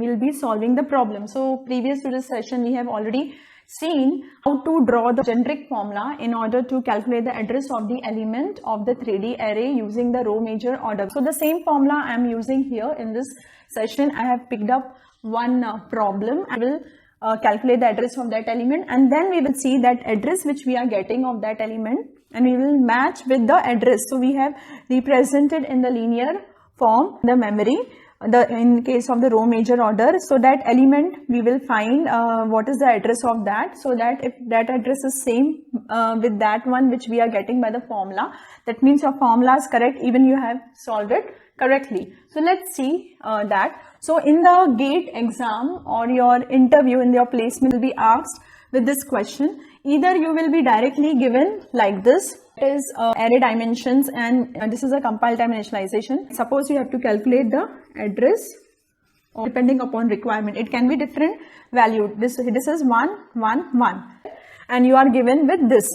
we'll be solving the problem. So previous to this session, we have already seen how to draw the generic formula in order to calculate the address of the element of the 3D array using the row major order. So the same formula I am using here in this session. I have picked up one problem. I will calculate the address of that element, and then we will see that address which we are getting of that element, and we will match with the address. So we have represented in the linear form the memory, in case of the row major order. So that element we will find what is the address of that, so that if that address is same with that one which we are getting by the formula, that means your formula is correct, even you have solved it correctly. So let's see that. So in the GATE exam or your interview in your placement will be asked with this question. Either you will be directly given like this, is array dimensions, and this is a compile time initialization. Suppose you have to calculate the address depending upon requirement. It can be different value. This is 1, 1, 1, and you are given with this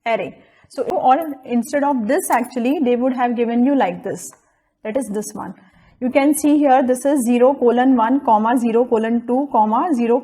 array. So or instead of this, actually they would have given you like this. That is this one. You can see here this is 0, 1, 0, 2, 0,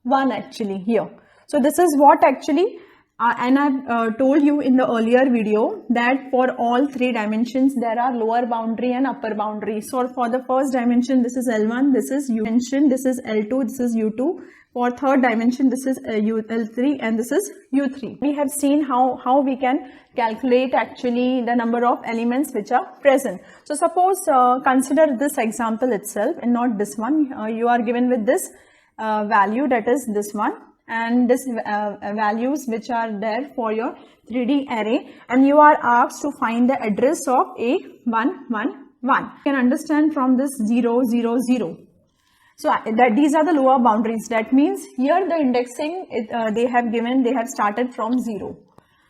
1 actually here. So this is what actually and I've told you in the earlier video that for all three dimensions there are lower boundary and upper boundary. So for the first dimension this is L1, this is U dimension, this is L2, this is U2. For third dimension this is L3, and this is U3. We have seen how we can calculate actually the number of elements which are present. So suppose consider this example itself and not this one. You are given with this value, that is this one, and this values which are there for your 3D array, and you are asked to find the address of A111. You can understand from this 0, 0, 0. So that these are the lower boundaries. That means here the indexing they have started from 0.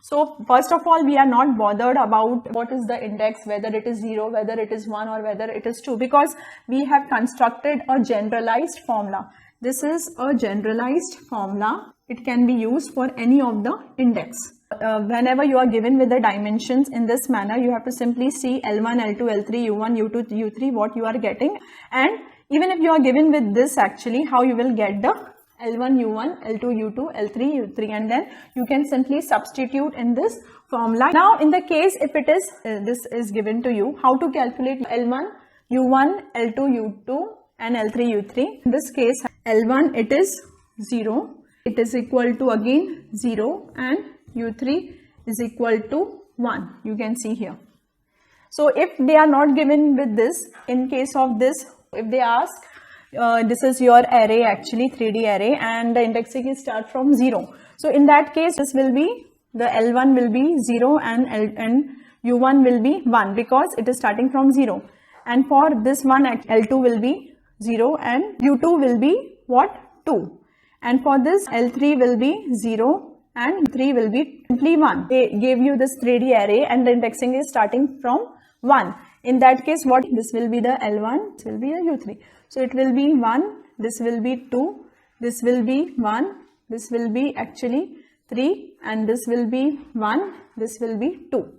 So first of all, we are not bothered about what is the index, whether it is 0, whether it is 1, or whether it is 2, because we have constructed a generalized formula. This is a generalized formula. It can be used for any of the index. Whenever you are given with the dimensions in this manner, you have to simply see L1, L2, L3, U1, U2, U3, what you are getting. And even if you are given with this, actually, how you will get the L1, U1, L2, U2, L3, U3, and then you can simply substitute in this formula. Now, in the case if it is, this is given to you, how to calculate L1, U1, L2, U2, and L3, U3. In this case, L1 it is 0, it is equal to again 0, and U3 is equal to 1. You can see here. So if they are not given with this, in case of this, if they ask, this is your array actually, 3D array, and the indexing is start from 0. So in that case, this will be, the L1 will be 0 and U1 will be 1, because it is starting from 0. And for this one, L2 will be 0 and U2 will be what? 2. And for this, L3 will be 0 and 3 will be simply 1. They gave you this 3D array and the indexing is starting from 1. In that case, what? This will be the L1, this will be the U3. So it will be 1, this will be 2, this will be 1, this will be actually 3, and this will be 1, this will be 2.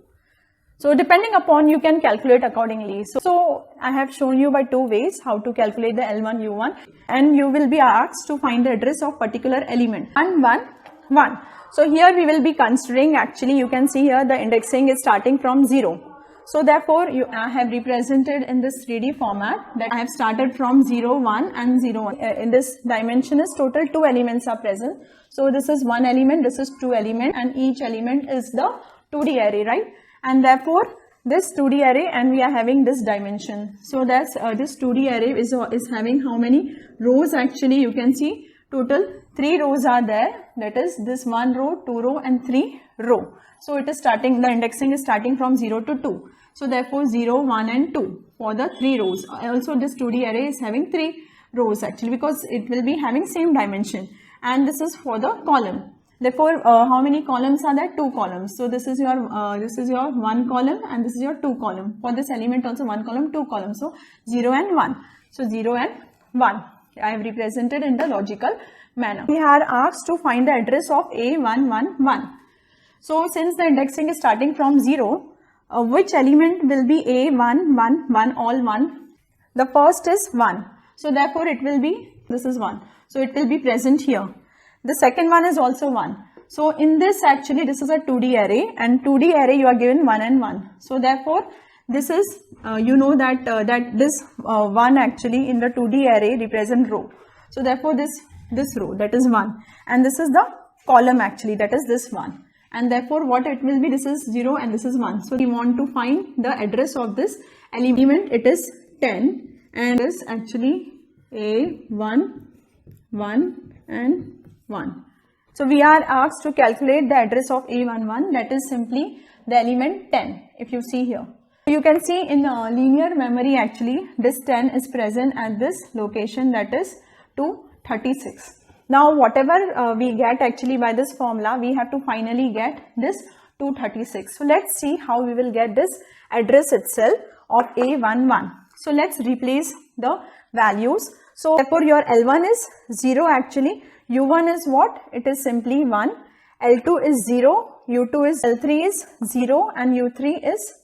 So depending upon, you can calculate accordingly. So I have shown you by two ways how to calculate the L1, U1, and you will be asked to find the address of particular element. 1, 1, 1. So here we will be considering, actually you can see here the indexing is starting from 0. So therefore, I have represented in this 3D format that I have started from 0, 1 and 0, 1. In this dimension is total 2 elements are present. So this is 1 element, this is 2 element, and each element is the 2D array, right? And therefore, this 2D array, and we are having this dimension. So that's this 2D array is having how many rows? Actually, you can see total 3 rows are there. That is this 1 row, 2 row, and 3 row. So it is starting, the indexing is starting from 0 to 2. So therefore 0, 1 and 2 for the 3 rows. Also this 2D array is having 3 rows actually, because it will be having same dimension. And this is for the column. Therefore, how many columns are there? 2 columns. So this is your 1 column and this is your 2 column. For this element also 1 column, 2 columns. So 0 and 1. So 0 and 1. I have represented in the logical manner. We are asked to find the address of A111. So since the indexing is starting from 0, which element will be A111, all 1? The first is 1. So therefore it will be, this is 1. So it will be present here. The second one is also 1. So in this actually this is a 2D array, and 2D array you are given 1 and 1. So therefore this is, you know that this 1 actually in the 2D array represent row. So therefore this row, that is 1, and this is the column actually, that is this one, and therefore what it will be, this is 0 and this is 1. So we want to find the address of this element. It is 10 and is actually A1, 1 and 1. So we are asked to calculate the address of A11, that is simply the element 10. If you see here, you can see in linear memory actually this 10 is present at this location, that is 236. Now whatever we get actually by this formula, we have to finally get this 236. So let's see how we will get this address itself of A11. So let's replace the values. So therefore your L1 is 0 actually, U1 is what? It is simply 1, L2 is 0, U2 is, L3 is 0 and U3 is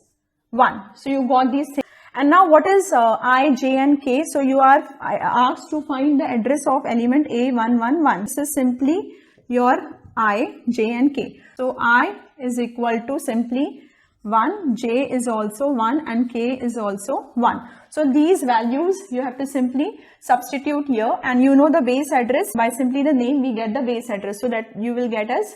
1. So you got these things. And now what is I, J and K? So you are asked to find the address of element A111. This is simply your I, J and K. So I is equal to simply 1, J is also 1 and K is also 1. So these values you have to simply substitute here, and you know the base address by simply the name we get the base address, so that you will get as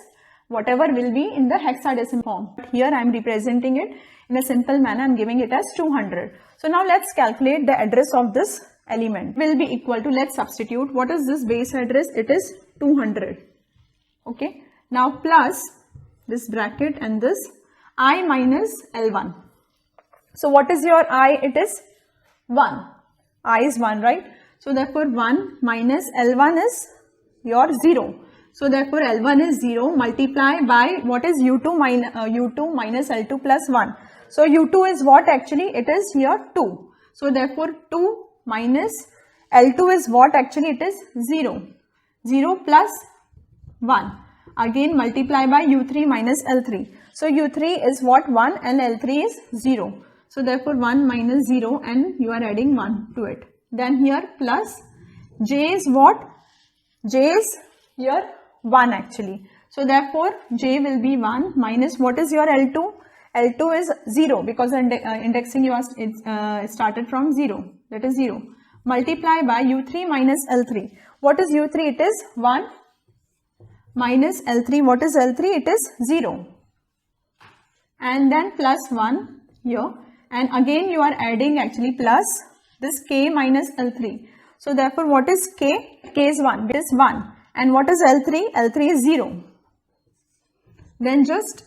whatever will be in the hexadecimal form. Here I am representing it in a simple manner, I am giving it as 200. So now let's calculate the address of this element. Will be equal to, let's substitute, what is this base address? It is 200. Okay. Now plus this bracket and this I minus L1. So what is your I? It is 1. I is 1, right? So therefore 1 minus L1 is your 0. So therefore L1 is 0, multiply by what is U2 minus L2 plus 1. So U2 is what actually? It is here 2. So therefore 2 minus L2 is what actually? It is 0. 0 plus 1. Again multiply by U3 minus L3. So U3 is what? 1 and L3 is 0. So therefore 1 minus 0 and you are adding 1 to it. Then here plus J is what? J is here 1 actually. So therefore J will be 1 minus what is your L2? L2 is 0 because indexing you are started from 0, that is 0. Multiply by U3 minus L3. What is U3? It is 1 minus L3. What is L3? It is 0. And then plus 1 here, and again you are adding actually plus this K minus L3. So therefore what is K? K is 1, it is 1. And what is L3? L3 is 0. Then just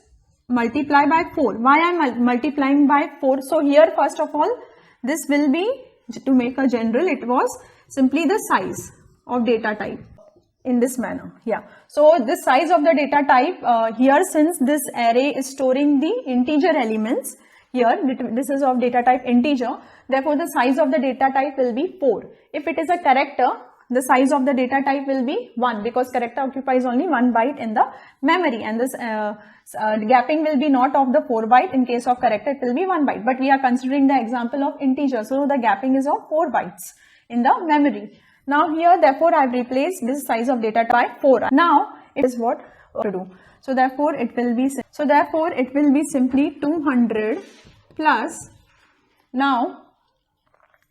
multiply by 4. Why I am multiplying by 4? So here first of all, this will be, to make a general, it was simply the size of data type in this manner. Yeah. So the size of the data type here, since this array is storing the integer elements, here this is of data type integer, therefore the size of the data type will be 4. If it is a character, the size of the data type will be 1 because character occupies only 1 byte in the memory, and this gapping will be not of the 4 byte. In case of character it will be 1 byte, but we are considering the example of integer, so the gapping is of 4 bytes in the memory. Now here therefore I have replaced this size of data by 4. Now it is what to do. So therefore it will be simply 200 plus, now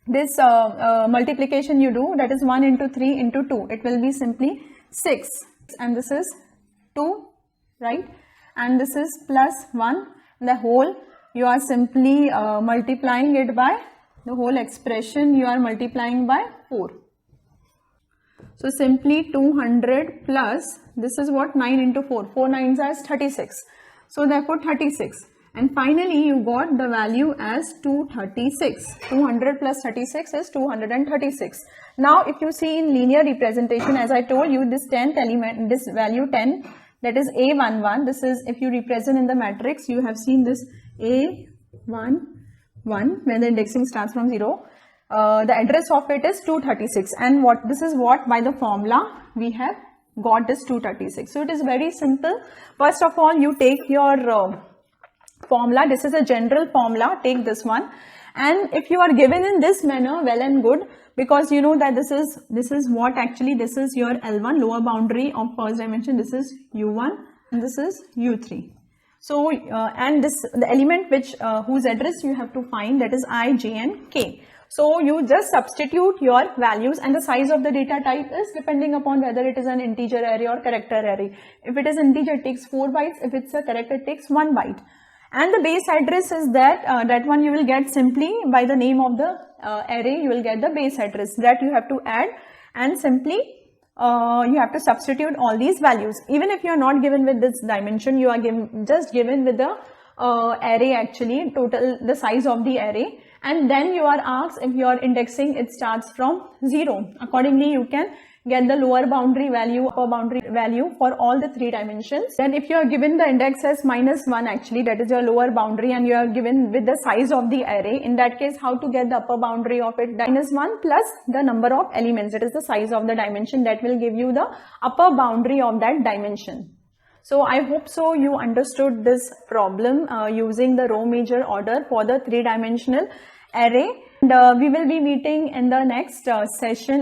this multiplication you do, that is 1 into 3 into 2, it will be simply 6, and this is 2, right, and this is plus 1, the whole you are simply multiplying it by the whole expression, you are multiplying by 4. So simply 200 plus, this is what, 9 into 4, 4 9s as 36. So therefore 36, and finally you got the value as 236. 200 plus 36 is 236. Now if you see in linear representation, as I told you, this 10th element, this value 10, that is A11, this is, if you represent in the matrix, you have seen this A11 when the indexing starts from 0. The address of it is 236, and what this is what by the formula we have got this 236. So it is very simple. First of all, you take your formula, this is a general formula, take this one, and if you are given in this manner, well and good, because you know that this is what actually, this is your L1, lower boundary of first dimension, this is U1 and this is U3. So and this, the element which whose address you have to find, that is I, J and K. So you just substitute your values, and the size of the data type is depending upon whether it is an integer array or character array. If it is integer, it takes 4 bytes. If it's a character, it takes 1 byte. And the base address is that, that one you will get simply by the name of the array, you will get the base address that you have to add, and simply you have to substitute all these values. Even if you are not given with this dimension, you are just given with the array actually, total, the size of the array, and then you are asked if your indexing, it starts from 0. Accordingly, you can get the lower boundary value, upper boundary value for all the 3 dimensions. Then if you are given the index as -1 actually, that is your lower boundary, and you are given with the size of the array, in that case, how to get the upper boundary of it? -1 plus the number of elements, that is the size of the dimension, that will give you the upper boundary of that dimension. So I hope so you understood this problem using the row major order for the 3-dimensional array. And we will be meeting in the next session.